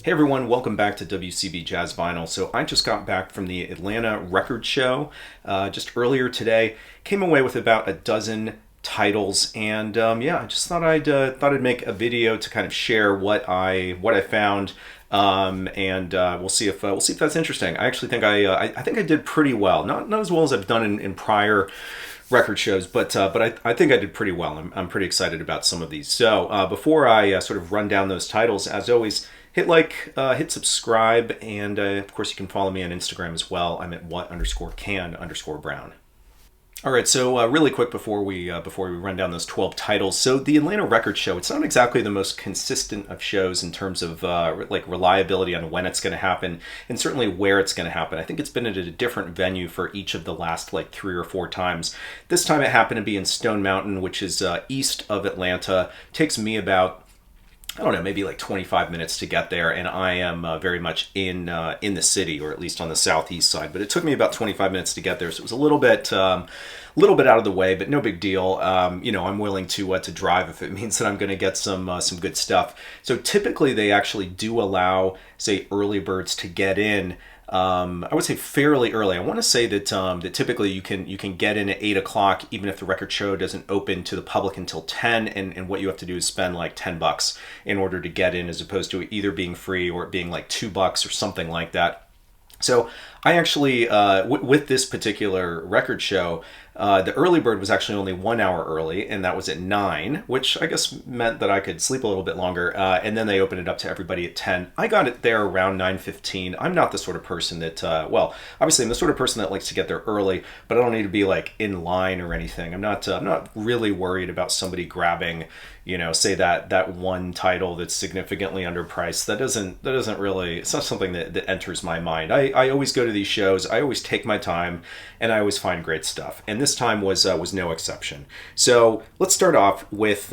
Hey everyone, welcome back to WCB Jazz Vinyl. So I just got back from the Atlanta record show just earlier today. Came away with about a dozen titles, and yeah, I just thought I'd make a video to kind of share what I found, and we'll see if that's interesting. I actually think I think I did pretty well. Not as well as I've done in prior record shows, but I think I did pretty well. I'm pretty excited about some of these. So before I sort of run down those titles, as always, hit like, hit subscribe, and of course you can follow me on Instagram as well. I'm at what_can_brown. All right, so really quick before we run down those 12 titles. So the Atlanta record show, it's not exactly the most consistent of shows in terms of like reliability on when it's going to happen, and certainly where it's going to happen. I think it's been at a different venue for each of the last like 3 or 4 times. This time it happened to be in Stone Mountain, which is east of Atlanta. Takes me about, I don't know, maybe like 25 minutes to get there, and I am very much in the city, or at least on the southeast side. But it took me about 25 minutes to get there, so it was a little bit out of the way, but no big deal. You know, I'm willing to drive if it means that I'm going to get some good stuff. So typically, they actually do allow, say, early birds to get in. I would say fairly early. I want to say that that typically you can get in at 8 o'clock, even if the record show doesn't open to the public until 10, and what you have to do is spend like $10 in order to get in, as opposed to either being free or it being like $2 or something like that. So I actually, with this particular record show, the early bird was actually only 1 hour early, and that was at 9, which I guess meant that I could sleep a little bit longer. And then they opened it up to everybody at 10. I got it there around 9:15. I'm not the sort of person that, well, obviously I'm the sort of person that likes to get there early, but I don't need to be like in line or anything. I'm not really worried about somebody grabbing, you know, say that one title that's significantly underpriced. That doesn't really, it's not something that enters my mind. I always go to these shows, I always take my time, and I always find great stuff. And this time was no exception. So let's start off with,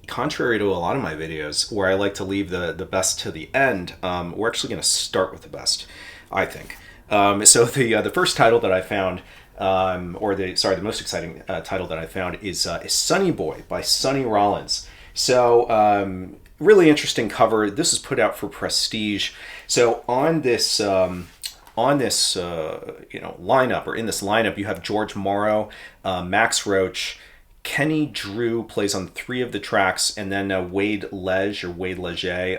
contrary to a lot of my videos where I like to leave the best to the end, we're actually going to start with the best, I think. So the first title that I found, the most exciting title that I found is Sonny Boy by Sonny Rollins. So really interesting cover. This is put out for Prestige. So on this lineup, or in this lineup, you have George Morrow, Max Roach, Kenny Drew plays on 3 of the tracks, and then Wade Leger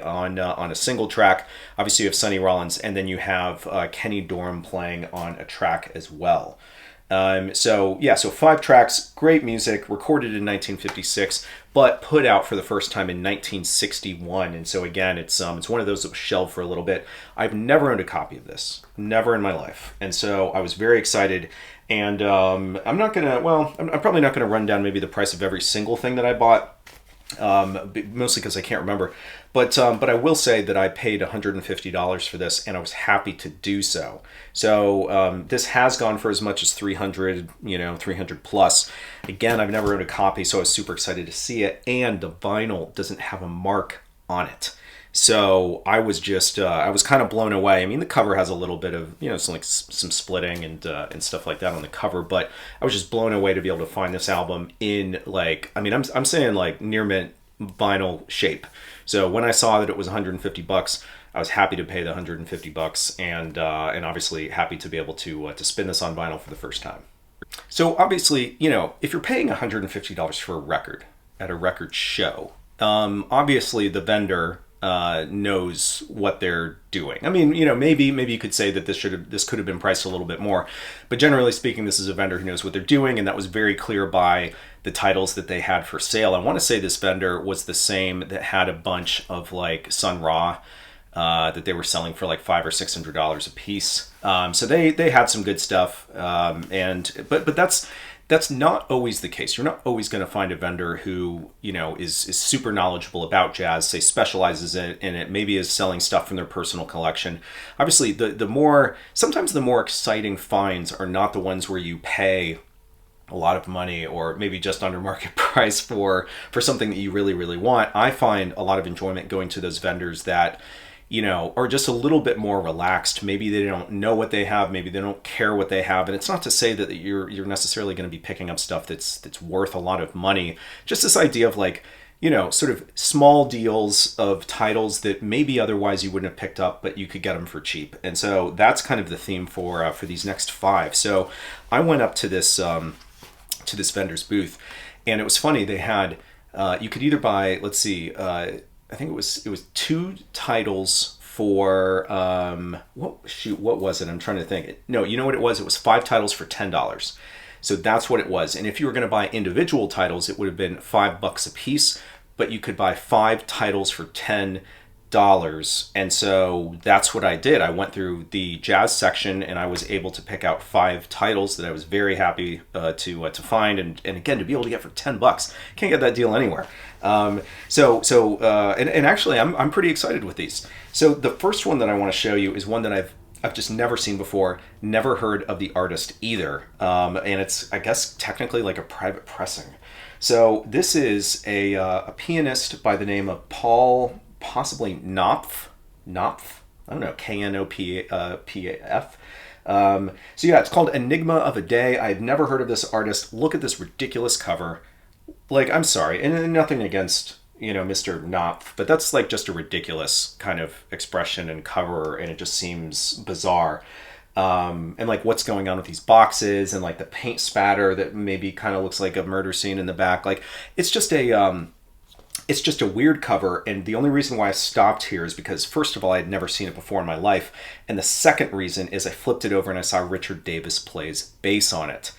on a single track. Obviously you have Sonny Rollins, and then you have Kenny Dorham playing on a track as well. So 5 tracks, great music, recorded in 1956, but put out for the first time in 1961. And so again, it's one of those that was shelved for a little bit. I've never owned a copy of this, never in my life, and so I was very excited. And I'm probably not gonna run down maybe the price of every single thing that I bought. Mostly because I can't remember, but I will say that I paid $150 for this, and I was happy to do so. So this has gone for as much as 300, 300 plus. Again, I've never owned a copy, so I was super excited to see it, and the vinyl doesn't have a mark on it. So I was just, I was kind of blown away. I mean, the cover has a little bit of, some splitting and stuff like that on the cover, but I was just blown away to be able to find this album in I'm saying like near mint vinyl shape. So when I saw that it was $150, I was happy to pay the $150, and obviously happy to be able to spin this on vinyl for the first time. So obviously, if you're paying $150 for a record at a record show, obviously the vendor knows what they're doing. I mean, maybe you could say that this could have been priced a little bit more, but generally speaking, this is a vendor who knows what they're doing, and that was very clear by the titles that they had for sale. I want to say this vendor was the same that had a bunch of like Sun Ra that they were selling for like $500 or $600 a piece. So they had some good stuff, but that's not always the case. You're not always going to find a vendor who, is super knowledgeable about jazz, say specializes in it, maybe is selling stuff from their personal collection. Obviously, sometimes the more exciting finds are not the ones where you pay a lot of money or maybe just under market price for something that you really, really want. I find a lot of enjoyment going to those vendors that, are just a little bit more relaxed. Maybe they don't know what they have. Maybe they don't care what they have. And it's not to say that you're necessarily going to be picking up stuff that's worth a lot of money. Just this idea of like, sort of small deals of titles that maybe otherwise you wouldn't have picked up, but you could get them for cheap. And so that's kind of the theme for these next five. So I went up to this vendor's booth, and it was funny. They had you could either buy, let's see, I think it was two titles for what was it? I'm trying to think. No, you know what it was? It was five titles for $10. So that's what it was. And if you were going to buy individual titles, it would have been $5 a piece, but you could buy five titles for $10. And so that's what I did. I went through the jazz section, and I was able to pick out five titles that I was very happy to find, and again, to be able to get for $10. Can't get that deal anywhere. And actually, I'm pretty excited with these. So the first one that I want to show you is one that I've just never seen before, never heard of the artist either. And it's, I guess, technically like a private pressing. So this is a pianist by the name of Paul, possibly Knopf. I don't know, Knopf. So yeah, it's called Enigma of a Day. I've never heard of this artist. Look at this ridiculous cover. Like, I'm sorry, and nothing against, Mr. Knopf, but that's like just a ridiculous kind of expression and cover, and it just seems bizarre. And like what's going on with these boxes, and like the paint spatter that maybe kind of looks like a murder scene in the back. Like, it's just a weird cover, and the only reason why I stopped here is because, first of all, I had never seen it before in my life, and the second reason is I flipped it over and I saw Richard Davis plays bass on it.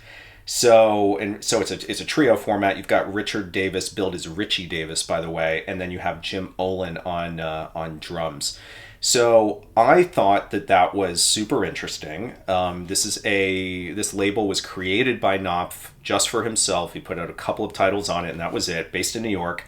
So it's a trio format. You've got Richard Davis, billed as Richie Davis, by the way, and then you have Jim Olin on drums. So I thought that was super interesting. This label was created by Knopf just for himself. He put out a couple of titles on it, and that was it. Based in New York,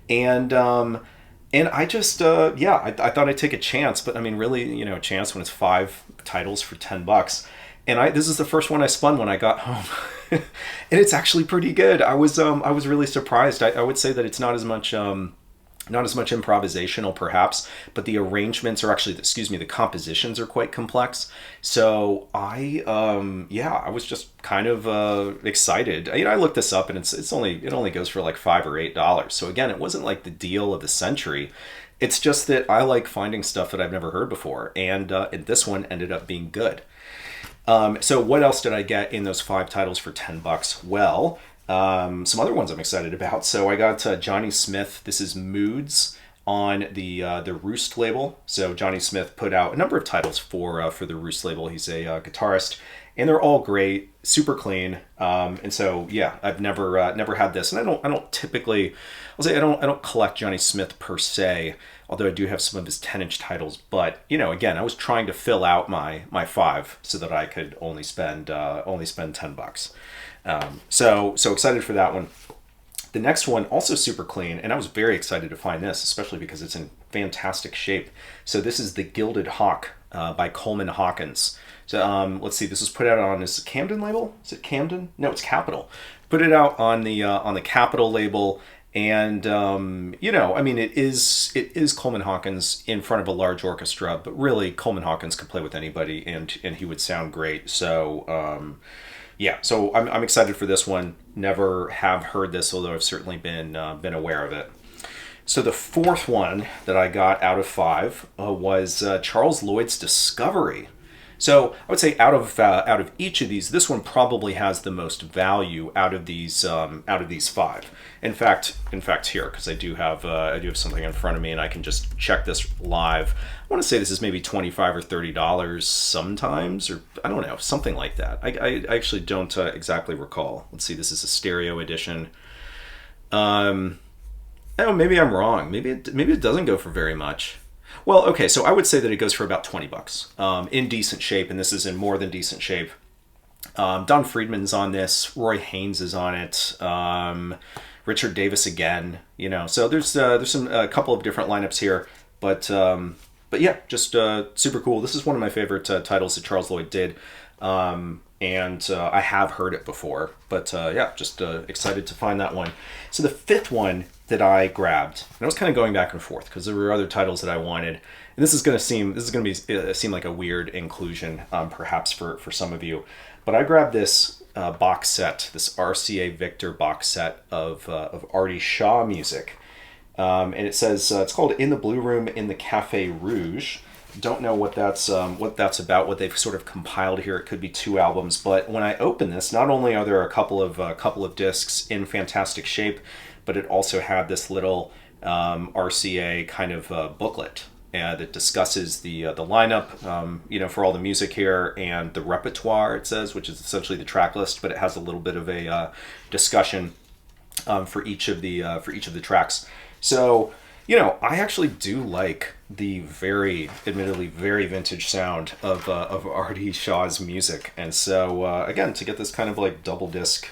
and I just I thought I'd take a chance. But I mean, really, a chance when it's five titles for $10. And this is the first one I spun when I got home, and it's actually pretty good. I was really surprised. I would say that it's not as much improvisational perhaps, but the arrangements are actually, the compositions are quite complex. So I was just kind of excited. I looked this up, and it only goes for like $5 or $8. So again, it wasn't like the deal of the century. It's just that I like finding stuff that I've never heard before, and this one ended up being good. So what else did I get in those five titles for $10? Well, some other ones I'm excited about. So I got Johnny Smith. This is Moods on the Roost label. So Johnny Smith put out a number of titles for the Roost label. He's a guitarist, and they're all great, super clean. And so yeah, I've never had this, and I don't typically, I don't collect Johnny Smith per se, although I do have some of his 10-inch titles. But again, I was trying to fill out my five so that I could only spend $10. So excited for that one. The next one, also super clean, and I was very excited to find this, especially because it's in fantastic shape. So this is the Gilded Hawk by Coleman Hawkins. So let's see, this was put out on this Camden label. Is it Camden? No, it's Capitol. Put it out on the Capitol label. And it is Coleman Hawkins in front of a large orchestra, but really Coleman Hawkins could play with anybody, and he would sound great. So so I'm excited for this one. Never have heard this, although I've certainly been aware of it. So the fourth one that I got out of five was Charles Lloyd's Discovery. So I would say out of each of these, this one probably has the most value out of these five. In fact, here, because I do have something in front of me, and I can just check this live. I want to say this is maybe $25 or $30 sometimes, or I don't know, something like that. I actually don't exactly recall. Let's see, this is a stereo edition. Oh, maybe I'm wrong. Maybe it doesn't go for very much. Well, okay, so I would say that it goes for about $20 in decent shape, and this is in more than decent shape. Don Friedman's on this. Roy Haynes is on it. Richard Davis again. So there's a couple of different lineups here, but yeah, just super cool. This is one of my favorite titles that Charles Lloyd did, and I have heard it before, but yeah, just excited to find that one. So the fifth one that I grabbed, and I was kind of going back and forth because there were other titles that I wanted, and this is going to seem like a weird inclusion, perhaps for some of you, but I grabbed this box set, this RCA Victor box set of Artie Shaw music. And it says it's called "In the Blue Room in the Cafe Rouge." Don't know what that's about. What they've sort of compiled here. It could be two albums, but when I open this, not only are there a couple of discs in fantastic shape, but it also had this little RCA kind of booklet that discusses the lineup, for all the music here and the repertoire. It says, which is essentially the track list, but it has a little bit of a discussion for each of the tracks. So, I actually do like the admittedly very vintage sound of R.D. Shaw's music, and so again, to get this kind of like double disc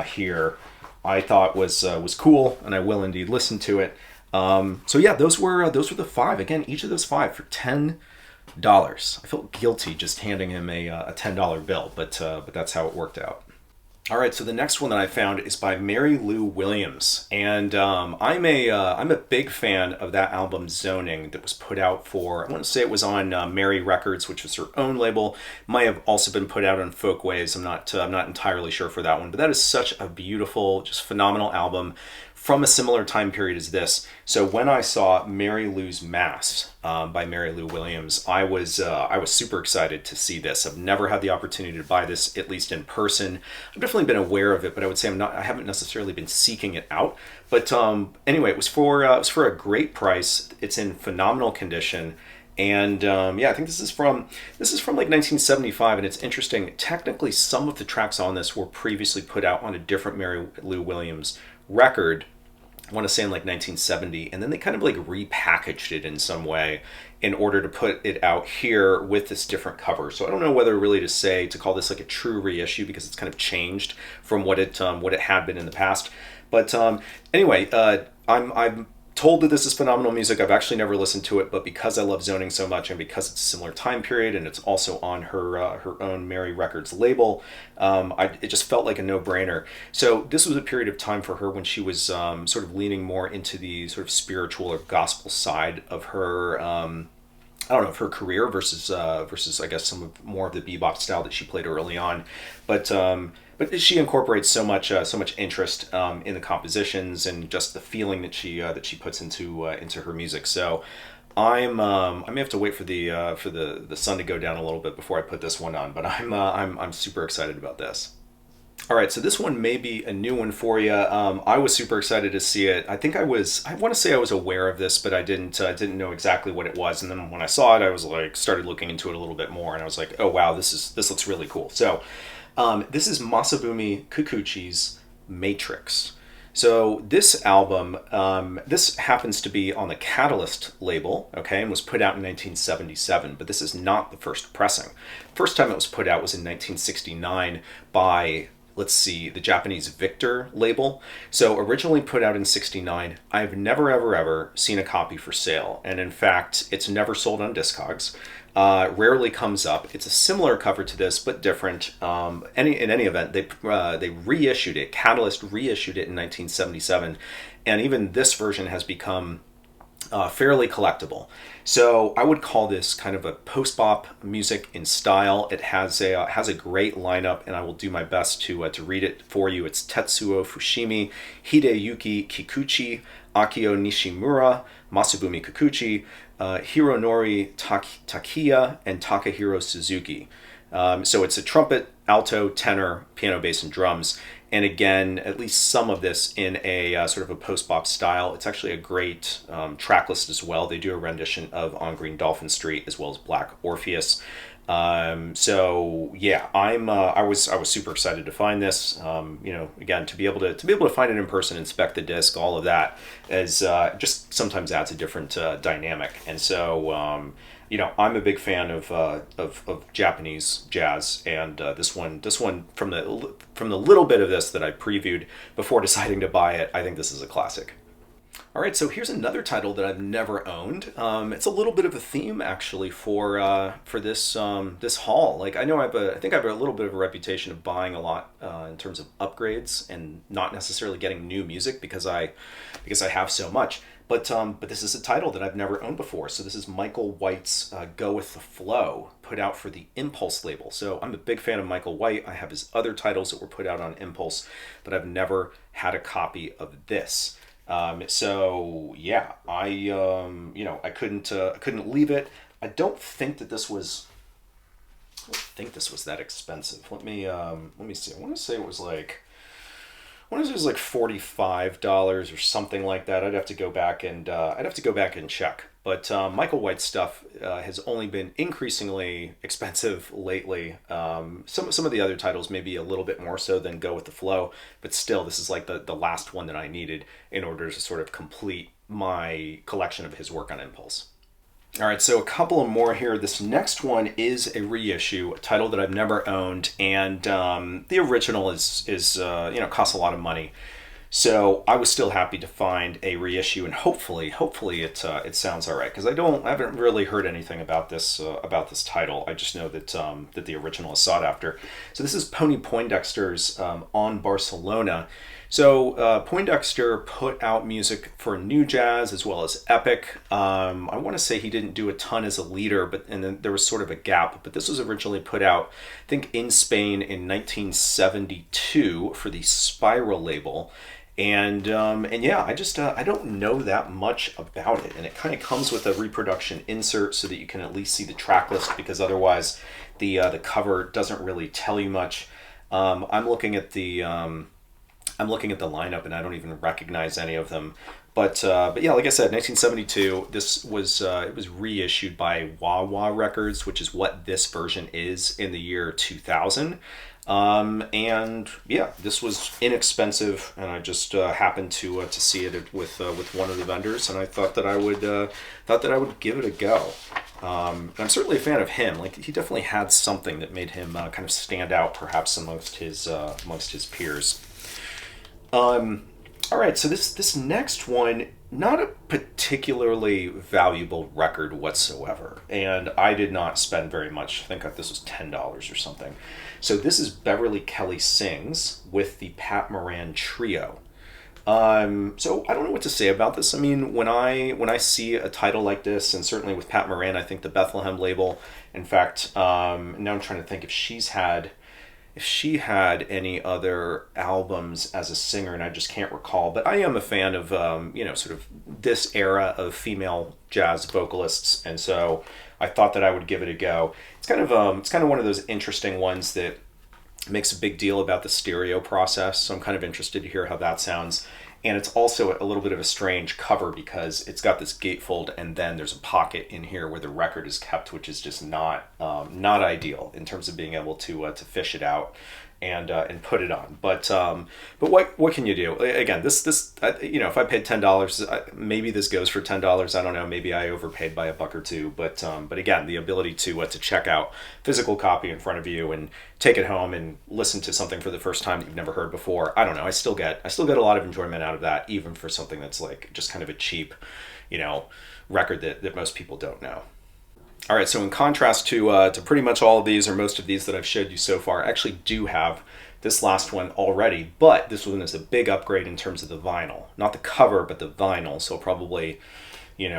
here, I thought was cool, and I will indeed listen to it. So yeah, those were the five. Again, each of those five for $10. I felt guilty just handing him a $10 bill, but that's how it worked out. All right, so the next one that I found is by Mary Lou Williams, and I'm a big fan of that album Zoning that was put out for, I want to say it was on Mary Records, which was her own label. Might have also been put out on Folkways. I'm not entirely sure for that one, but that is such a beautiful, just phenomenal album from a similar time period as this. So when I saw Mary Lou's Mass by Mary Lou Williams, I was super excited to see this. I've never had the opportunity to buy this, at least in person. I've definitely been aware of it, but I would say I haven't necessarily been seeking it out. But anyway, it was for a great price. It's in phenomenal condition. And I think this is from like 1975, and it's interesting. Technically, some of the tracks on this were previously put out on a different Mary Lou Williams record, I want to say in like 1970, and then they kind of like repackaged it in some way in order to put it out here with this different cover. So I don't know whether really to call this like a true reissue, because it's kind of changed from what it had been in the past. But anyway, I'm told that this is phenomenal music. I've actually never listened to it, but because I love Zoning so much, and because it's a similar time period, and it's also on her own Mary Records label, it just felt like a no-brainer. So this was a period of time for her when she was sort of leaning more into the sort of spiritual or gospel side of her. I don't know, of her career versus I guess more of the bebop style that she played early on, but she incorporates so much interest in the compositions and just the feeling that she puts into her music. So I may have to wait for the sun to go down a little bit before I put this one on, but I'm super excited about this. All right, so this one may be a new one for you. I was super excited to see it. I want to say I was aware of this, but I didn't know exactly what it was. And then when I saw it, I was like, started looking into it a little bit more, and I was like, oh wow, this looks really cool. So this is Masabumi Kikuchi's Matrix. So this album, this happens to be on the Catalyst label, okay, and was put out in 1977, but this is not the first pressing. First time it was put out was in 1969 by, let's see, the Japanese Victor label. So originally put out in 69, I've never ever seen a copy for sale, and in fact, it's never sold on Discogs. Rarely comes up. It's a similar cover to this, but different. In any event, they reissued it. Catalyst reissued it in 1977, and even this version has become fairly collectible. So I would call this kind of a post-bop music in style. It has a great lineup, and I will do my best to read it for you. It's Tetsuo Fushimi, Hideyuki Kikuchi, Akio Nishimura, Masabumi Kikuchi, Hironori Takiya, and Takahiro Suzuki. So it's a trumpet, alto, tenor, piano, bass, and drums. And again, at least some of this in a sort of a post-bop style. It's actually a great track list as well. They do a rendition of On Green Dolphin Street as well as Black Orpheus. So yeah, I was super excited to find this. Again, to be able to find it in person, inspect the disc, all of that, as just sometimes adds a different dynamic. And so I'm a big fan of Japanese jazz, and this one from the little bit of this that I previewed before deciding to buy it, I think this is a classic. All right, so here's another title that I've never owned. It's a little bit of a theme actually for this this haul. Like I think I have a little bit of a reputation of buying a lot in terms of upgrades and not necessarily getting new music because I have so much. But this is a title that I've never owned before. So this is Michael White's Go With The Flow, put out for the Impulse label. So I'm a big fan of Michael White. I have his other titles that were put out on Impulse, but I've never had a copy of this. So yeah, I couldn't leave it. I don't think that this was. I don't think this was that expensive. Let me see. I want to say it was like. I want to say it was like $45 or something like that. I'd have to go back and check. But Michael White's stuff has only been increasingly expensive lately. Some of the other titles maybe a little bit more so than Go with the Flow, but still, this is like the last one that I needed in order to sort of complete my collection of his work on Impulse. All right, so a couple of more here. This next one is a reissue, a title that I've never owned, and the original is costs a lot of money. So I was still happy to find a reissue, and hopefully it sounds all right because I haven't really heard anything about this title. I just know that the original is sought after. So this is Pony Poindexter's On Barcelona. So Poindexter put out music for new jazz as well as epic. I want to say he didn't do a ton as a leader, and then there was sort of a gap. But this was originally put out, I think, in Spain in 1972 for the Spiral label. And yeah, I don't know that much about it, and it kind of comes with a reproduction insert so that you can at least see the track list because otherwise the cover doesn't really tell you much. I'm looking at the lineup and I don't even recognize any of them. But yeah, like I said, 1972. This was it was reissued by Wah Wah Records, which is what this version is in the year 2000. And yeah, this was inexpensive, and I just happened to see it with one of the vendors, and I thought that I would give it a go. And I'm certainly a fan of him. Like he definitely had something that made him kind of stand out, perhaps amongst his peers. All right, so this next one, not a particularly valuable record whatsoever, and I did not spend very much. I think this was $10 or something. So this is Beverly Kelly Sings with the Pat Moran Trio. So I don't know what to say about this. I mean, when I see a title like this, and certainly with Pat Moran, I think the Bethlehem label. In fact, now I'm trying to think if she had any other albums as a singer, and I just can't recall. But I am a fan of sort of this era of female jazz vocalists, and so I thought that I would give it a go. It's kind of one of those interesting ones that makes a big deal about the stereo process. So I'm kind of interested to hear how that sounds. And it's also a little bit of a strange cover because it's got this gatefold and then there's a pocket in here where the record is kept, which is just not ideal in terms of being able to fish it out and put it on. But what can you do? Again, this if I paid $10, maybe this goes for $10. I don't know. Maybe I overpaid by a buck or two. But again, the ability to check out physical copy in front of you and take it home and listen to something for the first time that you've never heard before. I don't know. I still get a lot of enjoyment out of that, even for something that's like just kind of a cheap, record that most people don't know. All right, so in contrast to pretty much all of these or most of these that I've showed you so far, I actually do have this last one already, but this one is a big upgrade in terms of the vinyl. Not the cover, but the vinyl, so I'll probably,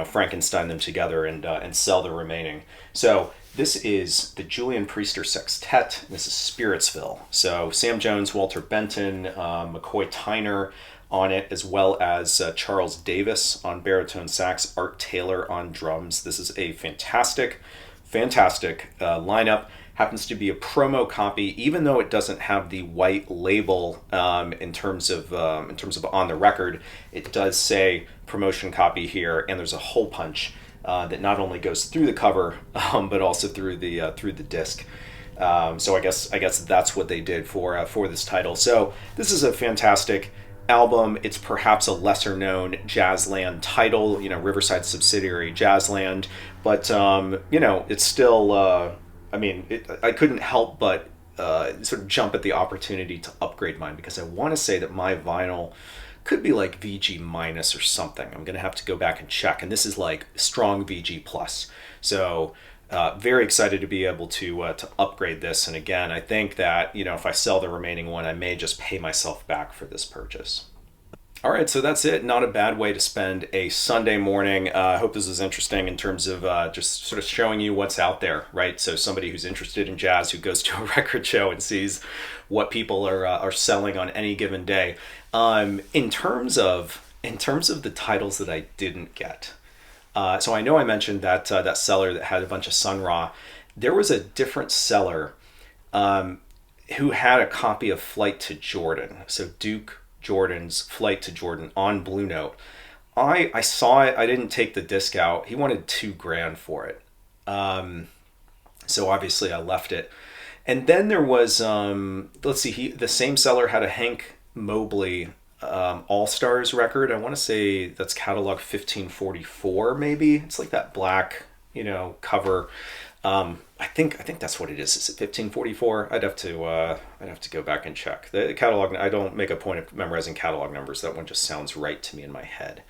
Frankenstein them together and sell the remaining. So this is the Julian Priester Sextet. This is Spiritsville. So Sam Jones, Walter Benton, McCoy Tyner on it, as well as Charles Davis on baritone sax, Art Taylor on drums. This is a fantastic lineup. Happens to be a promo copy, even though it doesn't have the white label in terms of on the record. It does say promotion copy here, and there's a hole punch that not only goes through the cover but also through the disc. So I guess that's what they did for this title. So this is a fantastic album. It's perhaps a lesser known Jazzland title, Riverside subsidiary Jazzland, but it's still I couldn't help but sort of jump at the opportunity to upgrade mine because I want to say that my vinyl could be like VG minus or something. I'm gonna have to go back and check, and this is like strong VG plus. So very excited to be able to upgrade this. And again, I think that if I sell the remaining one, I may just pay myself back for this purchase. All right, so that's it. Not a bad way to spend a Sunday morning. I hope this is interesting in terms of just sort of showing you what's out there, right? So somebody who's interested in jazz, who goes to a record show and sees what people are selling on any given day. In terms of In terms of the titles that I didn't get, so I know I mentioned that that seller that had a bunch of Sun Ra. There was a different seller who had a copy of Flight to Jordan. So Duke Jordan's Flight to Jordan on Blue Note. I saw it. I didn't take the disc out. He wanted $2,000 for it. So obviously I left it. And then there was let's see, the same seller had a Hank Mobley All Stars record. I want to say that's catalog 1544 maybe. It's like that black, cover. I think that's what it is. Is it 1544? I'd have to go back and check. The catalog, I don't make a point of memorizing catalog numbers. That one just sounds right to me in my head.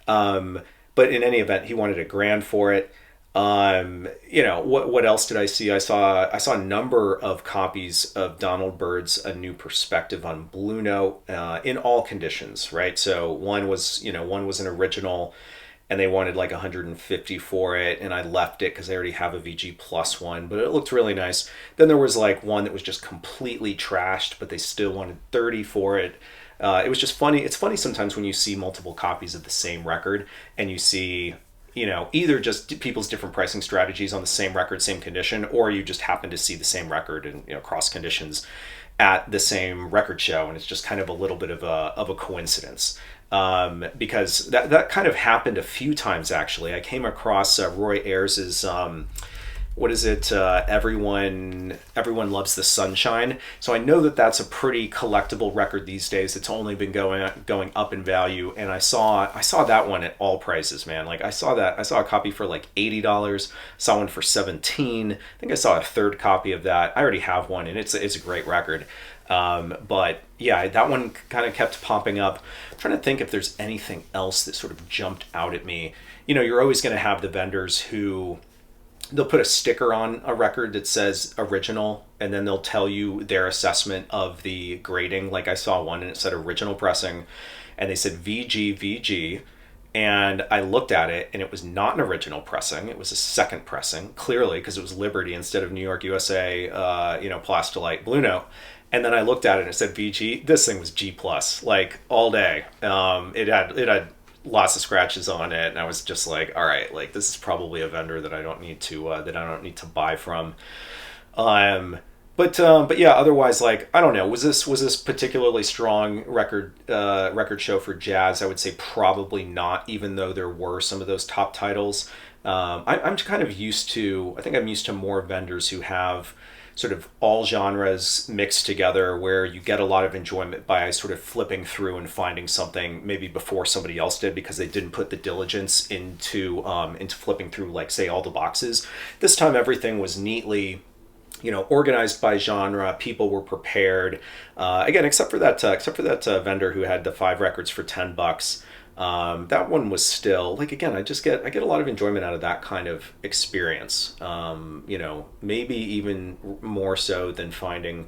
But in any event, he wanted $1,000 for it. What else did I see? I saw a number of copies of Donald Byrd's A New Perspective on Blue Note, in all conditions, right? So one was an original, and they wanted like 150 for it, and I left it because I already have a VG Plus one, but it looked really nice. Then there was like one that was just completely trashed, but they still wanted 30 for it. It was just funny. It's funny sometimes when you see multiple copies of the same record, and you see, either just people's different pricing strategies on the same record, same condition, or you just happen to see the same record in, cross conditions at the same record show, and it's just kind of a little bit of a coincidence. Because that kind of happened a few times, actually. I came across Roy Ayers' what is it? Everyone Loves the Sunshine. So I know that that's a pretty collectible record these days. It's only been going up in value, and I saw that one at all prices, man. Like I saw a copy for like $80. Saw one for $17. I think I saw a third copy of that. I already have one, and it's a great record. But yeah, that one kind of kept popping up. I'm trying to think if there's anything else that sort of jumped out at me. You're always going to have the vendors who they'll put a sticker on a record that says original, and then they'll tell you their assessment of the grading. Like I saw one and it said original pressing, and they said VG. And I looked at it, and it was not an original pressing. It was a second pressing, clearly, because it was Liberty instead of New York USA, Plastilite Blue Note. And then I looked at it and it said VG. This thing was G+, like all day. It had lots of scratches on it, and I was just like, all right, like this is probably a vendor that I don't need to buy from. But yeah, otherwise, like I don't know, was this particularly strong record show for jazz? I would say probably not, even though there were some of those top titles. I'm kind of used to. I think I'm used to more vendors who have sort of all genres mixed together, where you get a lot of enjoyment by sort of flipping through and finding something maybe before somebody else did, because they didn't put the diligence into flipping through, like say, all the boxes. This time everything was neatly, organized by genre. People were prepared. Again, except for that vendor who had the 5 records for $10. That one was still like, again, I get a lot of enjoyment out of that kind of experience. Maybe even more so than finding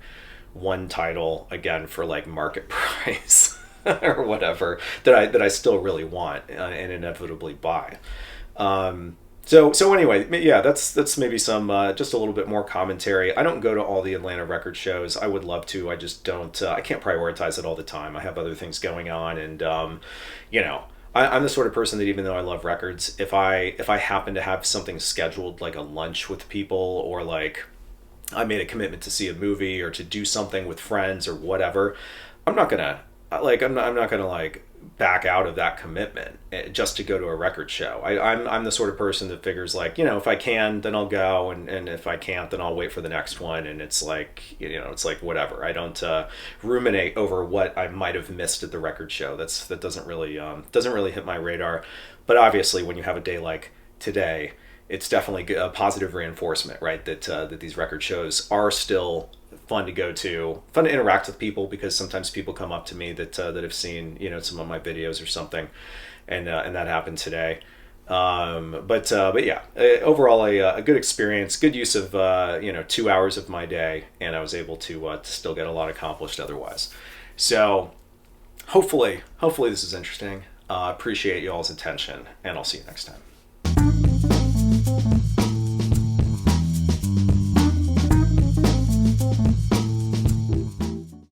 one title again for like market price or whatever that I still really want and inevitably buy. So anyway, yeah, that's maybe some just a little bit more commentary. I don't go to all the Atlanta record shows. I would love to. I just don't. I can't prioritize it all the time. I have other things going on, and I'm the sort of person that, even though I love records, if I happen to have something scheduled, like a lunch with people, or like I made a commitment to see a movie or to do something with friends or whatever, I'm not gonna back out of that commitment just to go to a record show. I'm the sort of person that figures like, if I can, then I'll go, and if I can't, then I'll wait for the next one. And it's like, it's like whatever. I don't ruminate over what I might have missed at the record show. That doesn't really hit my radar. But obviously, when you have a day like today, it's definitely a positive reinforcement, right? That these record shows are still fun to go to, fun to interact with people, because sometimes people come up to me that have seen some of my videos or something, and that happened today. But yeah, overall a good experience, good use of 2 hours of my day, and I was able to still get a lot accomplished otherwise. So hopefully this is interesting. Appreciate y'all's attention, and I'll see you next time.